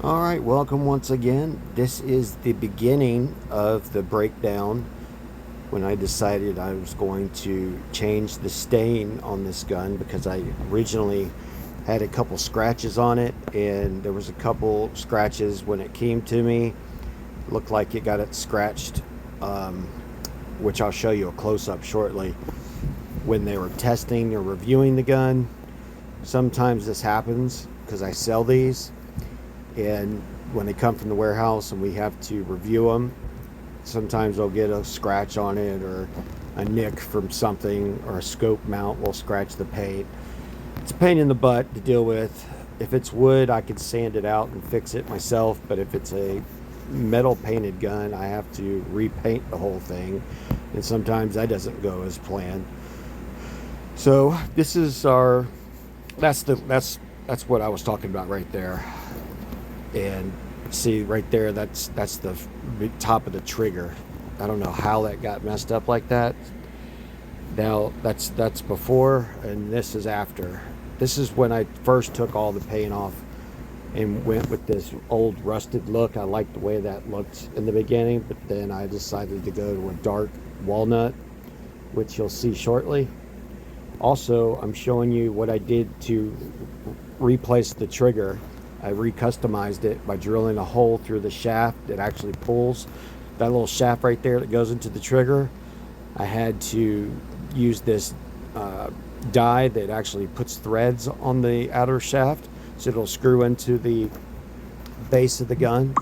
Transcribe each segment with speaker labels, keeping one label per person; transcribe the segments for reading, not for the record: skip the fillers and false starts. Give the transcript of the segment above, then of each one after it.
Speaker 1: All right, welcome once again. This is the beginning of the breakdown when I decided I was going to change the stain on this gun because I originally had a couple scratches on it, and there was a couple scratches when it came to me. Looked like it got it scratched, um, which I'll show you a close-up shortly, when they were testing or reviewing the gun. Sometimes this happens because I sell these, and when they come from the warehouse and we have to review them, sometimes I'll get a scratch on it or a nick from something, or a scope mount will scratch the paint. It's a pain in the butt to deal with. If it's wood, I could sand it out and fix it myself, but if it's a metal painted gun, I have to repaint the whole thing, and sometimes that doesn't go as planned. So this is our that's what I was talking about right there. And see right there, that's the top of the trigger. I don't know how that got messed up like that. Now that's before, and this is after. This is when I first took all the paint off and went with this old rusted look. I liked the way that looked in the beginning, but then I decided to go to a dark walnut, which you'll see shortly. Also, I'm showing you what I did to replace the trigger. I recustomized it by drilling a hole through the shaft that actually pulls that little shaft right there that goes into the trigger. I had to use this die that actually puts threads on the outer shaft, so it'll screw into the base of the gun.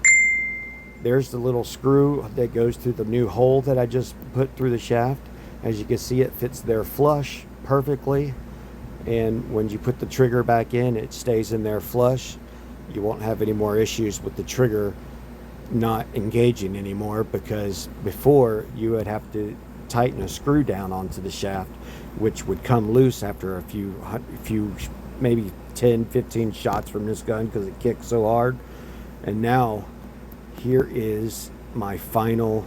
Speaker 1: There's the little screw that goes through the new hole that I just put through the shaft. As you can see, it fits there flush perfectly, and when you put the trigger back in, it stays in there flush. You won't have any more issues with the trigger not engaging anymore, because before you would have to tighten a screw down onto the shaft, which would come loose after a few maybe 10-15 shots from this gun because it kicks so hard. And now here is my final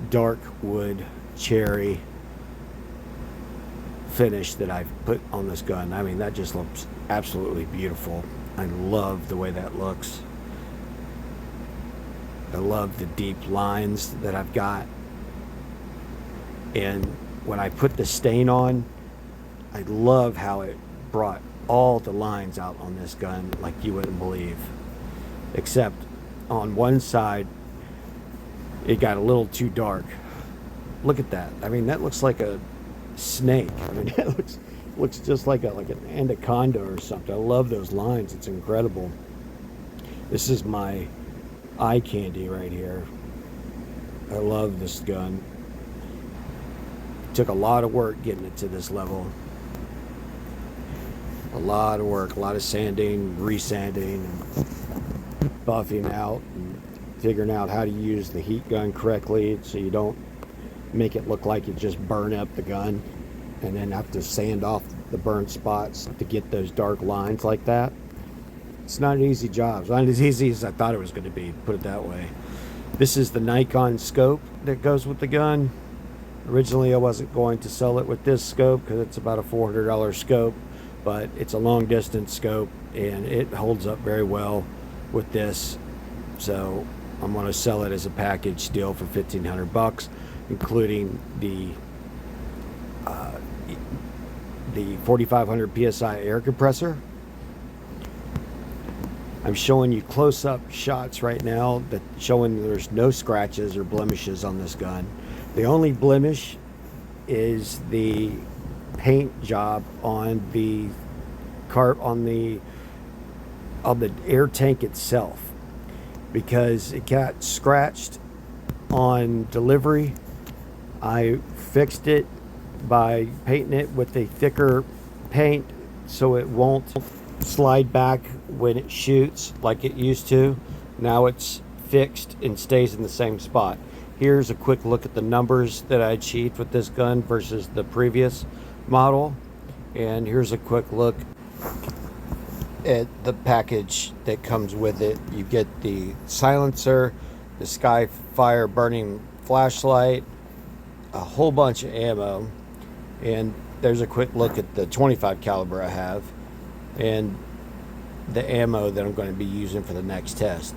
Speaker 1: dark wood cherry finish that I've put on this gun. I mean, that just looks absolutely beautiful. I love the way that looks. I love the deep lines that I've got. And when I put the stain on, I love how it brought all the lines out on this gun like you wouldn't believe. Except on one side, it got a little too dark. Look at that. I mean, that looks like a snake. I mean, it looks just like an anaconda or something. I love those lines. It's incredible. This is my eye candy right here. I love this gun. Took a lot of work getting it to this level. A lot of work, a lot of sanding, resanding, and buffing out, and figuring out how to use the heat gun correctly so you don't make it look like you just burn up the gun and then have to sand off the burnt spots to get those dark lines like that. It's not an easy job. It's not as easy as I thought it was going to be, put it that way. This is the Nikon scope that goes with the gun. Originally I wasn't going to sell it with this scope because it's about a $400 scope, but it's a long distance scope and it holds up very well with this. So I'm going to sell it as a package deal for $1,500, including the 4,500 psi air compressor. I'm showing you close-up shots right now that showing there's no scratches or blemishes on this gun. The only blemish is the paint job on the air tank itself, because it got scratched on delivery. I fixed it by painting it with a thicker paint so it won't slide back when it shoots like it used to. Now it's fixed and stays in the same spot. Here's a quick look at the numbers that I achieved with this gun versus the previous model, and here's a quick look at the package that comes with it. You get the silencer, the Skyfire burning flashlight, a whole bunch of ammo, and there's a quick look at the 25 caliber I have. And the ammo that I'm going to be using for the next test.